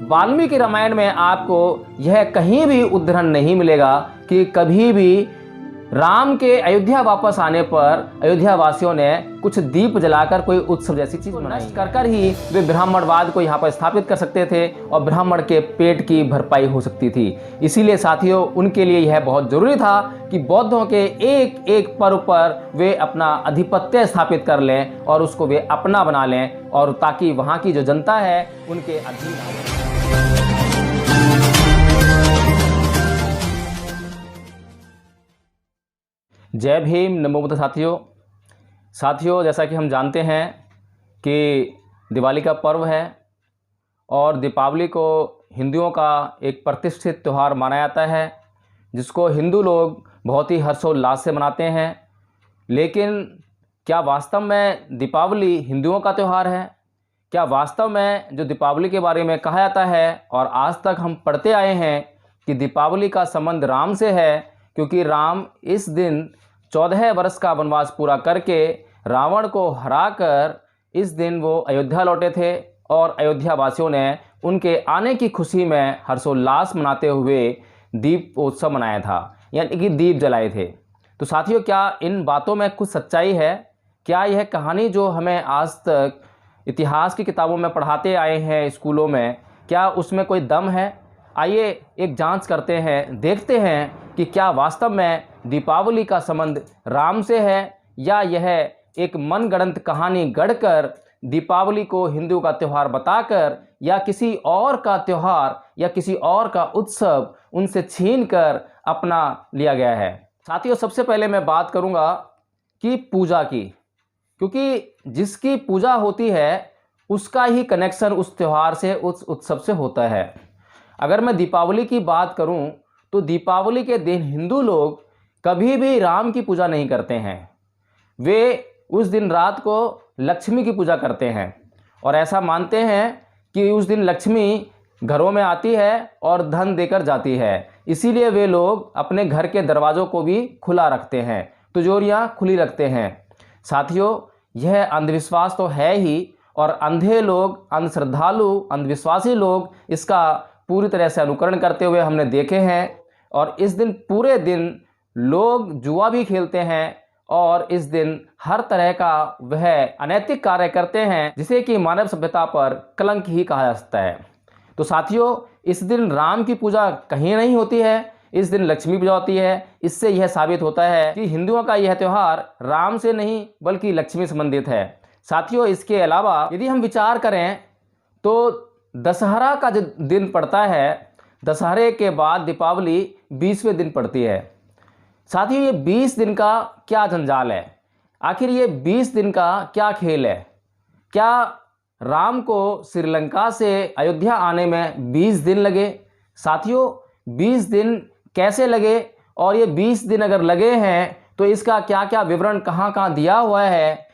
वाल्मीकि रामायण में आपको यह कहीं भी उद्धरण नहीं मिलेगा कि कभी भी राम के अयोध्या वापस आने पर अयोध्या वासियों ने कुछ दीप जलाकर कोई उत्सव जैसी चीज नष्ट कर ही वे ब्राह्मणवाद को यहाँ पर स्थापित कर सकते थे और ब्राह्मण के पेट की भरपाई हो सकती थी। इसीलिए साथियों, उनके लिए यह बहुत जरूरी था कि बौद्धों के एक एक पर्व पर वे अपना आधिपत्य स्थापित कर लें और उसको वे अपना बना लें, और ताकि वहाँ की जो जनता है उनके अधीन रहे। जय भीम, नमो बुद्ध। साथियों, जैसा कि हम जानते हैं कि दिवाली का पर्व है और दीपावली को हिंदुओं का एक प्रतिष्ठित त्यौहार माना जाता है, जिसको हिंदू लोग बहुत ही हर्षोल्लास से मनाते हैं। लेकिन क्या वास्तव में दीपावली हिंदुओं का त्यौहार है? क्या वास्तव में जो दीपावली के बारे में कहा जाता है और आज तक हम पढ़ते आए हैं कि दीपावली का संबंध राम से है, क्योंकि राम इस दिन 14 वर्ष का वनवास पूरा करके रावण को हराकर इस दिन वो अयोध्या लौटे थे और अयोध्या वासियों ने उनके आने की खुशी में हर्षोल्लास मनाते हुए दीपोत्सव मनाया था, यानी कि दीप जलाए थे। तो साथियों, क्या इन बातों में कुछ सच्चाई है? क्या यह कहानी जो हमें आज तक इतिहास की किताबों में पढ़ाते आए हैं स्कूलों में, क्या उसमें कोई दम है? आइए एक जांच करते हैं, देखते हैं कि क्या वास्तव में दीपावली का संबंध राम से है या यह एक मनगढ़ंत कहानी गढ़कर दीपावली को हिंदू का त्यौहार बताकर या किसी और का त्यौहार या किसी और का उत्सव उनसे छीनकर अपना लिया गया है। साथियों, सबसे पहले मैं बात करूंगा कि पूजा की, क्योंकि जिसकी पूजा होती है उसका ही कनेक्शन उस त्यौहार से, उस उत्सव से होता है। अगर मैं दीपावली की बात करूं तो दीपावली के दिन हिंदू लोग कभी भी राम की पूजा नहीं करते हैं। वे उस दिन रात को लक्ष्मी की पूजा करते हैं और ऐसा मानते हैं कि उस दिन लक्ष्मी घरों में आती है और धन देकर जाती है। इसीलिए वे लोग अपने घर के दरवाज़ों को भी खुला रखते हैं, तिजोरियां खुली रखते हैं। साथियों, यह अंधविश्वास तो है ही, और अंधे लोग, अंधश्रद्धालु, अंधविश्वासी लोग इसका पूरी तरह से अनुकरण करते हुए हमने देखे हैं। और इस दिन पूरे दिन लोग जुआ भी खेलते हैं और इस दिन हर तरह का वह अनैतिक कार्य करते हैं जिसे कि मानव सभ्यता पर कलंक ही कहा जा सकता है। तो साथियों, इस दिन राम की पूजा कहीं नहीं होती है, इस दिन लक्ष्मी पूजा होती है। इससे यह साबित होता है कि हिंदुओं का यह त्यौहार राम से नहीं बल्कि लक्ष्मी संबंधित है। साथियों, इसके अलावा यदि हम विचार करें तो दशहरा का जो दिन पड़ता है, दशहरे के बाद दीपावली 20वें दिन पड़ती है। साथियों, ये 20 दिन का क्या जंजाल है? आखिर ये 20 दिन का क्या खेल है? क्या राम को श्रीलंका से अयोध्या आने में 20 दिन लगे? साथियों, 20 दिन कैसे लगे? और ये 20 दिन अगर लगे हैं तो इसका क्या क्या विवरण कहाँ कहाँ दिया हुआ है,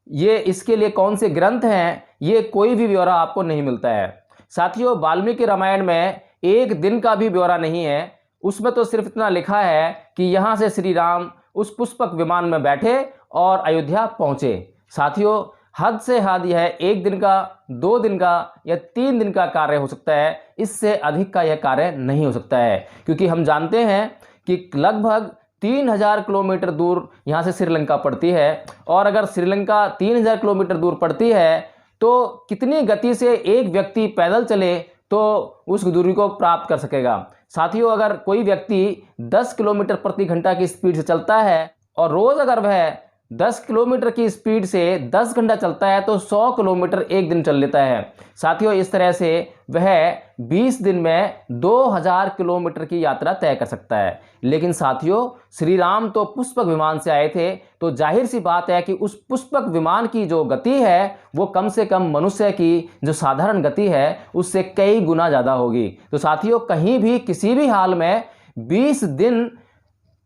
ये इसके लिए कौन से ग्रंथ हैं, ये कोई भी ब्यौरा आपको नहीं मिलता है। साथियों, वाल्मीकि रामायण में एक दिन का भी ब्यौरा नहीं है। उसमें तो सिर्फ इतना लिखा है कि यहाँ से श्री राम उस पुष्पक विमान में बैठे और अयोध्या पहुँचे। साथियों, हद से हद यह 1 दिन का, 2 दिन का या 3 दिन का कार्य हो सकता है, इससे अधिक का यह कार्य नहीं हो सकता है, क्योंकि हम जानते हैं कि लगभग 3000 किलोमीटर दूर यहाँ से श्रीलंका पड़ती है। और अगर श्रीलंका 3000 किलोमीटर दूर पड़ती है तो कितनी गति से एक व्यक्ति पैदल चले तो उस दूरी को प्राप्त कर सकेगा। साथियों, अगर कोई व्यक्ति 10 किलोमीटर प्रति घंटा की स्पीड से चलता है और रोज अगर वह 10 किलोमीटर की स्पीड से 10 घंटा चलता है तो 100 किलोमीटर एक दिन चल लेता है। साथियों, इस तरह से वह 20 दिन में 2000 किलोमीटर की यात्रा तय कर सकता है। लेकिन साथियों, श्री राम तो पुष्पक विमान से आए थे, तो जाहिर सी बात है कि उस पुष्पक विमान की जो गति है वो कम से कम मनुष्य की जो साधारण गति है उससे कई गुना ज़्यादा होगी। तो साथियों, कहीं भी किसी भी हाल में 20 दिन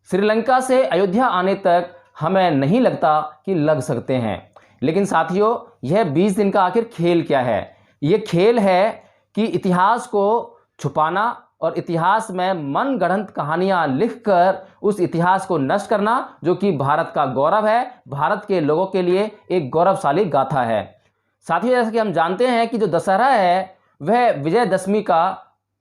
श्रीलंका से अयोध्या आने तक हमें नहीं लगता कि लग सकते हैं। लेकिन साथियों, यह 20 दिन का आखिर खेल क्या है? ये खेल है कि इतिहास को छुपाना और इतिहास में मनगढ़ंत कहानियां लिखकर उस इतिहास को नष्ट करना, जो कि भारत का गौरव है, भारत के लोगों के लिए एक गौरवशाली गाथा है। साथियों, जैसा कि हम जानते हैं कि जो दशहरा है वह विजयदशमी का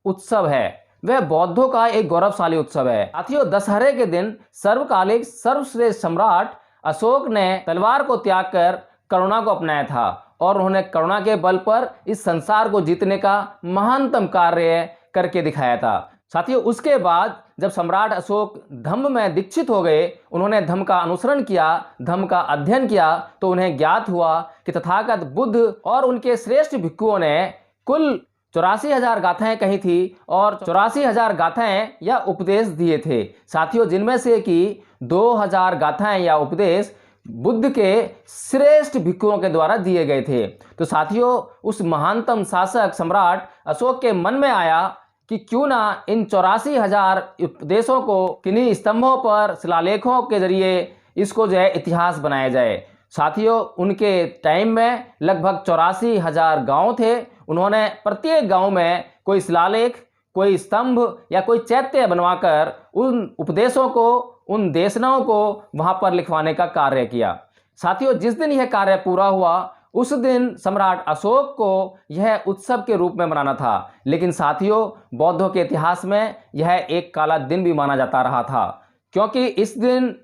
उत्सव है, वह बौद्धों का एक गौरवशाली उत्सव है। साथियों, दशहरे के दिन सर्वकालिक सर्वश्रेष्ठ सम्राट अशोक ने तलवार को त्याग कर करुणा को अपनाया था और उन्होंने करुणा के बल पर इस संसार को जीतने का महानतम कार्य करके दिखाया था। साथियों, उसके बाद जब सम्राट अशोक धम्म में दीक्षित हो गए, उन्होंने धम्म का अनुसरण किया, धम्म का अध्ययन किया, तो उन्हें ज्ञात हुआ कि तथागत बुद्ध और उनके श्रेष्ठ भिक्षुओं ने कुल 84,000 गाथाएं कही थी और 84,000 गाथाएं या उपदेश दिए थे। साथियों, जिनमें से कि 2,000 गाथाएं या उपदेश बुद्ध के श्रेष्ठ भिक्षुओं के द्वारा दिए गए थे। तो साथियों, उस महानतम शासक सम्राट अशोक के मन में आया कि क्यों ना इन 84,000 उपदेशों को किन्हीं स्तंभों पर शिलालेखों के जरिए इसको जो है इतिहास बनाया जाए। साथियों, उनके टाइम में लगभग 84,000 गांव थे। उन्होंने प्रत्येक गांव में कोई शिलालेख, कोई स्तंभ या कोई चैत्य बनवाकर उन उपदेशों को, उन देशनाओं को वहां पर लिखवाने का कार्य किया। साथियों, जिस दिन यह कार्य पूरा हुआ उस दिन सम्राट अशोक को यह उत्सव के रूप में मनाना था। लेकिन साथियों, बौद्धों के इतिहास में यह एक काला दिन भी माना जाता रहा था, क्योंकि इस दिन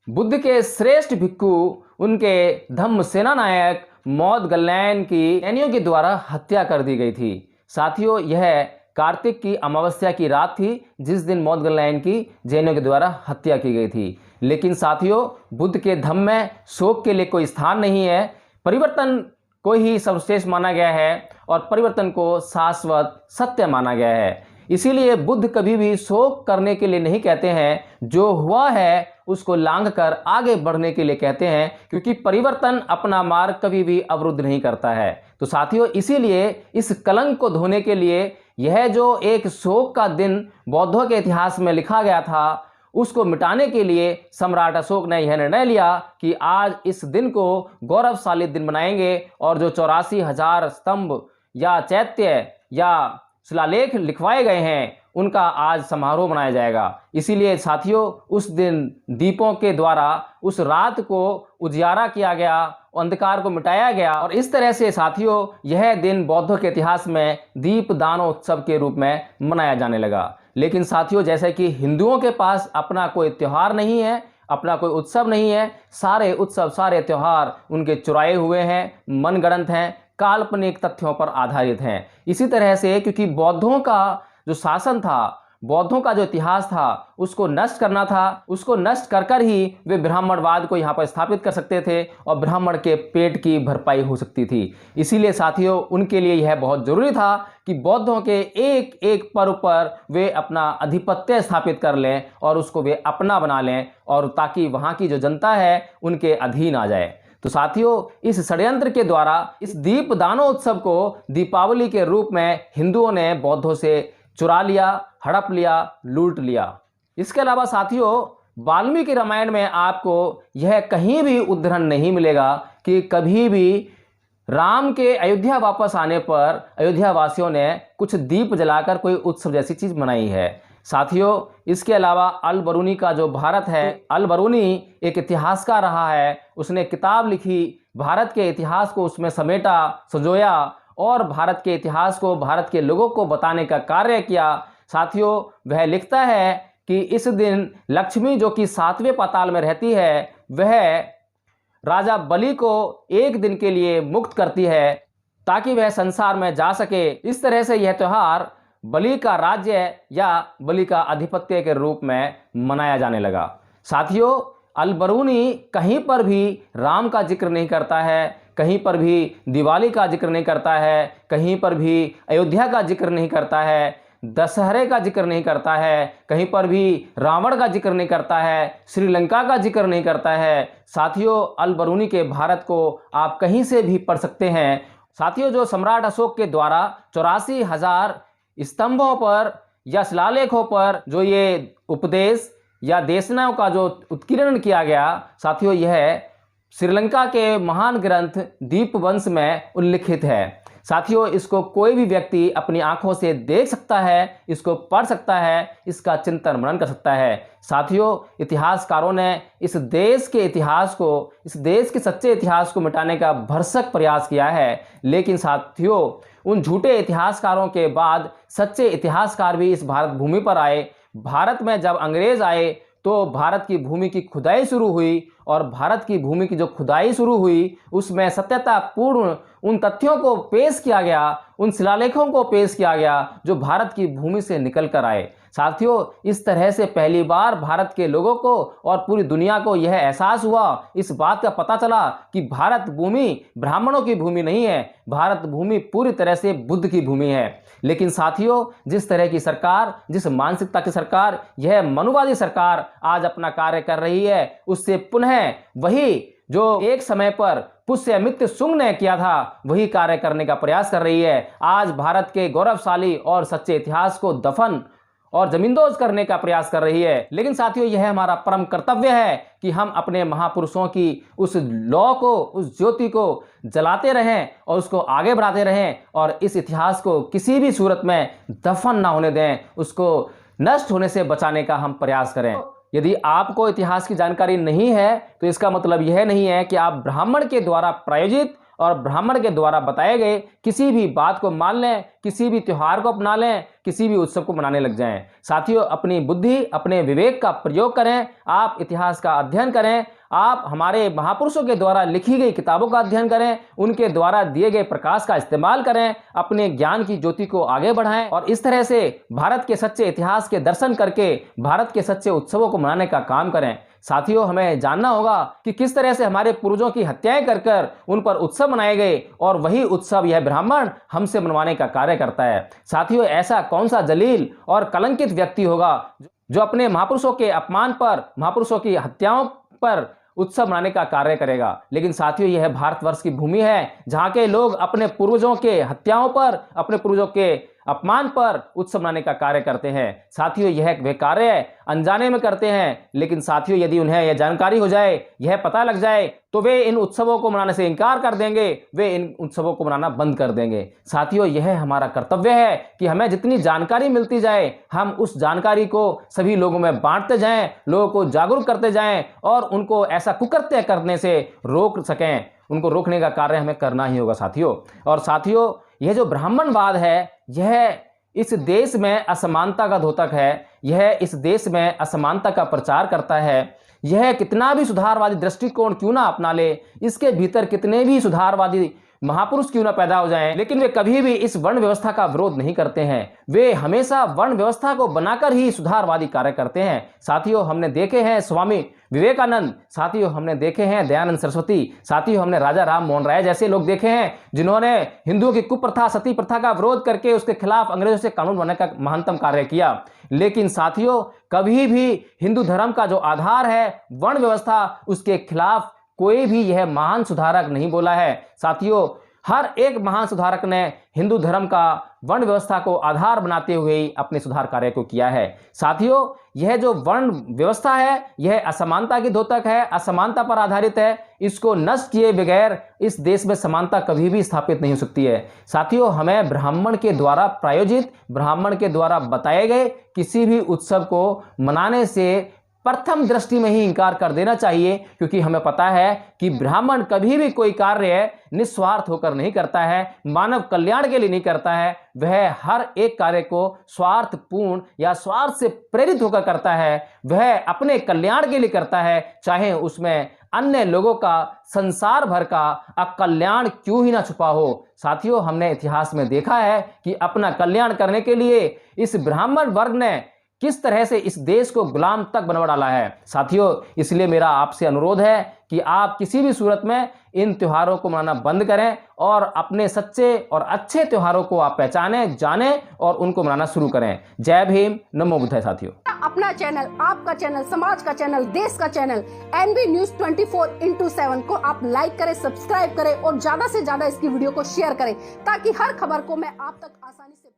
बुद्ध के श्रेष्ठ भिक्षु, उनके धम्म सेना नायक मौदगल्यायन की सैनियों के द्वारा हत्या कर दी गई थी। साथियों, यह कार्तिक की अमावस्या की रात थी जिस दिन मौदगल्यायन की जैनियों के द्वारा हत्या की गई थी। लेकिन साथियों, बुद्ध के धम्म में शोक के लिए कोई स्थान नहीं है। परिवर्तन को ही सर्वश्रेष्ठ माना गया है और परिवर्तन को शाश्वत सत्य माना गया है। इसीलिए बुद्ध कभी भी शोक करने के लिए नहीं कहते हैं, जो हुआ है उसको लांघ कर आगे बढ़ने के लिए कहते हैं, क्योंकि परिवर्तन अपना मार्ग कभी भी अवरुद्ध नहीं करता है। तो साथियों, इसीलिए इस कलंक को धोने के लिए यह जो एक शोक का दिन बौद्धों के इतिहास में लिखा गया था, उसको मिटाने के लिए सम्राट अशोक ने यह निर्णय लिया कि आज इस दिन को गौरवशाली दिन बनाएंगे और जो 84,000 स्तंभ या चैत्य या शिलालेख लिखवाए गए हैं उनका आज समारोह मनाया जाएगा। इसीलिए साथियों, उस दिन दीपों के द्वारा उस रात को उजियारा किया गया, अंधकार को मिटाया गया और इस तरह से साथियों, यह दिन बौद्धों के इतिहास में दीपदानोत्सव के रूप में मनाया जाने लगा। लेकिन साथियों, जैसे कि हिंदुओं के पास अपना कोई त्यौहार नहीं है, अपना कोई उत्सव नहीं है, सारे उत्सव, सारे त्यौहार उनके चुराए हुए हैं, मनगढ़ंत हैं, काल्पनिक तथ्यों पर आधारित हैं। इसी तरह से क्योंकि बौद्धों का जो शासन था, बौद्धों का जो इतिहास था, उसको नष्ट करना था, उसको नष्ट कर कर ही वे ब्राह्मणवाद को यहाँ पर स्थापित कर सकते थे और ब्राह्मण के पेट की भरपाई हो सकती थी। इसीलिए साथियों, उनके लिए यह बहुत जरूरी था कि बौद्धों के एक एक पर्व पर वे अपना आधिपत्य स्थापित कर लें और उसको वे अपना बना लें, और ताकि वहाँ की जो जनता है उनके अधीन आ जाए। तो साथियों, इस षड्यंत्र के द्वारा इस दीपदानोत्सव को दीपावली के रूप में हिंदुओं ने बौद्धों से चुरा लिया, हड़प लिया, लूट लिया। इसके अलावा साथियों, वाल्मीकि रामायण में आपको यह कहीं भी उद्धरण नहीं मिलेगा कि कभी भी राम के अयोध्या वापस आने पर अयोध्या वासियों ने कुछ दीप जलाकर कोई उत्सव जैसी चीज मनाई है। साथियों, इसके अलावा अल बरूनी का जो भारत है, अल बरूनी एक इतिहासकार रहा है, उसने किताब लिखी, भारत के इतिहास को उसमें समेटा, संजोया और भारत के इतिहास को, भारत के लोगों को बताने का कार्य किया। साथियों, वह लिखता है कि इस दिन लक्ष्मी जो कि 7वें पाताल में रहती है, वह राजा बलि को एक दिन के लिए मुक्त करती है ताकि वह संसार में जा सके। इस तरह से यह त्यौहार बलि का राज्य या बलि का आधिपत्य के रूप में मनाया जाने लगा। साथियों, अल बरूनी कहीं पर भी राम का जिक्र नहीं करता है, कहीं पर भी दिवाली का जिक्र नहीं करता है, कहीं पर भी अयोध्या का जिक्र नहीं करता है, दशहरे का जिक्र नहीं करता है, कहीं पर भी रावण का जिक्र नहीं करता है, श्रीलंका का जिक्र नहीं करता है। साथियों, अल बरूनी के भारत को आप कहीं से भी पढ़ सकते हैं। साथियों, जो सम्राट अशोक के द्वारा 84,000 स्तंभों पर या शिलालेखों पर जो ये उपदेश या देशनाओं का जो उत्कीर्णन किया गया, साथियों, यह श्रीलंका के महान ग्रंथ दीपवंश में उल्लिखित है। साथियों, इसको कोई भी व्यक्ति अपनी आंखों से देख सकता है, इसको पढ़ सकता है, इसका चिंतन मनन कर सकता है। साथियों, इतिहासकारों ने इस देश के इतिहास को, इस देश के सच्चे इतिहास को मिटाने का भरसक प्रयास किया है, लेकिन साथियों, उन झूठे इतिहासकारों के बाद सच्चे इतिहासकार भी इस भारत भूमि पर आए। भारत में जब अंग्रेज आए तो भारत की भूमि की खुदाई शुरू हुई, और भारत की भूमि की जो खुदाई शुरू हुई उसमें सत्यतापूर्ण उन तथ्यों को पेश किया गया, उन शिलालेखों को पेश किया गया जो भारत की भूमि से निकल कर आए। साथियों, इस तरह से पहली बार भारत के लोगों को और पूरी दुनिया को यह एहसास हुआ, इस बात का पता चला कि भारत भूमि ब्राह्मणों की भूमि नहीं है, भारत भूमि पूरी तरह से बुद्ध की भूमि है। लेकिन साथियों, जिस तरह की सरकार, जिस मानसिकता की सरकार, यह मनुवादी सरकार आज अपना कार्य कर रही है, उससे पुनः वही जो एक समय पर पुष्यमित्र शुंग ने किया था वही कार्य करने का प्रयास कर रही है। आज भारत के गौरवशाली और सच्चे इतिहास को दफन और जमींदोज करने का प्रयास कर रही है। लेकिन साथियों, यह हमारा परम कर्तव्य है कि हम अपने महापुरुषों की उस लौ को, उस ज्योति को जलाते रहें और उसको आगे बढ़ाते रहें, और इस इतिहास को किसी भी सूरत में दफन ना होने दें, उसको नष्ट होने से बचाने का हम प्रयास करें। यदि आपको इतिहास की जानकारी नहीं है तो इसका मतलब यह नहीं है कि आप ब्राह्मण के द्वारा प्रायोजित और ब्राह्मण के द्वारा बताए गए किसी भी बात को मान लें, किसी भी त्योहार को अपना लें, किसी भी उत्सव को मनाने लग जाएं। साथियों, अपनी बुद्धि, अपने विवेक का प्रयोग करें, आप इतिहास का अध्ययन करें, आप हमारे महापुरुषों के द्वारा लिखी गई किताबों का अध्ययन करें, उनके द्वारा दिए गए प्रकाश का इस्तेमाल करें, अपने ज्ञान की ज्योति को आगे बढ़ाएं, और इस तरह से भारत के सच्चे इतिहास के दर्शन करके भारत के सच्चे उत्सवों को मनाने का काम करें। साथियों, हमें जानना होगा कि किस तरह से हमारे पूर्वजों की हत्याएं कर कर उन पर उत्सव मनाए गए, और वही उत्सव यह ब्राह्मण हमसे मनवाने का कार्य करता है। साथियों, ऐसा कौन सा जलील और कलंकित व्यक्ति होगा जो अपने महापुरुषों के अपमान पर, महापुरुषों की हत्याओं पर उत्सव मनाने का कार्य करेगा। लेकिन साथियों, यह भारतवर्ष की भूमि है जहां के लोग अपने पूर्वजों के हत्याओं पर, अपने पूर्वजों के अपमान पर उत्सव मनाने का कार्य करते हैं। साथियों, यह वे कार्य अनजाने में करते हैं, लेकिन साथियों, यदि उन्हें यह जानकारी हो जाए, यह पता लग जाए, तो वे इन उत्सवों को मनाने से इनकार कर देंगे, वे इन उत्सवों को मनाना बंद कर देंगे। साथियों, यह हमारा कर्तव्य है कि हमें जितनी जानकारी मिलती जाए हम उस जानकारी को सभी लोगों में बांटते जाएं, लोगों को जागरूक करते जाएं, और उनको ऐसा कुकृत्य करने से रोक सकें। उनको रोकने का कार्य हमें करना ही होगा साथियों। और साथियों, यह जो ब्राह्मणवाद है, यह इस देश में असमानता का द्योतक है, यह इस देश में असमानता का प्रचार करता है। यह कितना भी सुधारवादी दृष्टिकोण क्यों ना अपना ले, इसके भीतर कितने भी सुधारवादी महापुरुष क्यों ना पैदा हो जाएं, लेकिन वे कभी भी इस वर्ण व्यवस्था का विरोध नहीं करते हैं। वे हमेशा वर्ण व्यवस्था को बनाकर ही सुधारवादी कार्य करते हैं। साथियों, हमने देखे हैं स्वामी विवेकानंद, साथियों हमने देखे हैं दयानंद सरस्वती, साथियों हमने राजा राम मोहन राय जैसे लोग देखे हैं जिन्होंने हिंदुओं की कुप्रथा, सती प्रथा का विरोध करके उसके खिलाफ अंग्रेजों से कानून बनाने का महानतम कार्य किया। लेकिन साथियों, कभी भी हिंदू धर्म का जो आधार है वर्ण व्यवस्था, उसके खिलाफ कोई भी यह महान सुधारक नहीं बोला है। साथियों, हर एक महान सुधारक ने हिंदू धर्म का वर्ण व्यवस्था को आधार बनाते हुए ही अपने सुधार कार्य को किया है। साथियों, यह जो वर्ण व्यवस्था है यह असमानता की द्योतक है, असमानता पर आधारित है। इसको नष्ट किए बगैर इस देश में समानता कभी भी स्थापित नहीं हो सकती है। साथियों, हमें ब्राह्मण के द्वारा प्रायोजित, ब्राह्मण के द्वारा बताए गए किसी भी उत्सव को मनाने से प्रथम दृष्टि में ही इंकार कर देना चाहिए, क्योंकि हमें पता है कि ब्राह्मण कभी भी कोई कार्य निस्वार्थ होकर नहीं करता है, मानव कल्याण के लिए नहीं करता है। वह हर एक कार्य को स्वार्थपूर्ण या स्वार्थ से प्रेरित होकर करता है, वह अपने कल्याण के लिए करता है, चाहे उसमें अन्य लोगों का, संसार भर का अकल्याण क्यों ही ना छुपा हो। साथियों, हमने इतिहास में देखा है कि अपना कल्याण करने के लिए इस ब्राह्मण वर्ग ने किस तरह से इस देश को गुलाम तक बनवा डाला है। साथियों, इसलिए मेरा आपसे अनुरोध है कि आप किसी भी सूरत में इन त्योहारों को मनाना बंद करें और अपने सच्चे और अच्छे त्योहारों को आप पहचानें, जानें और उनको मनाना शुरू करें। जय भीम, नमो बुद्धाय। साथियों, अपना चैनल, आपका चैनल, समाज का चैनल, देश का चैनल एनबी न्यूज 24/7 को आप लाइक करें, सब्सक्राइब करें और ज्यादा से ज्यादा इसकी वीडियो को शेयर करें, ताकि हर खबर को मैं आप तक आसानी से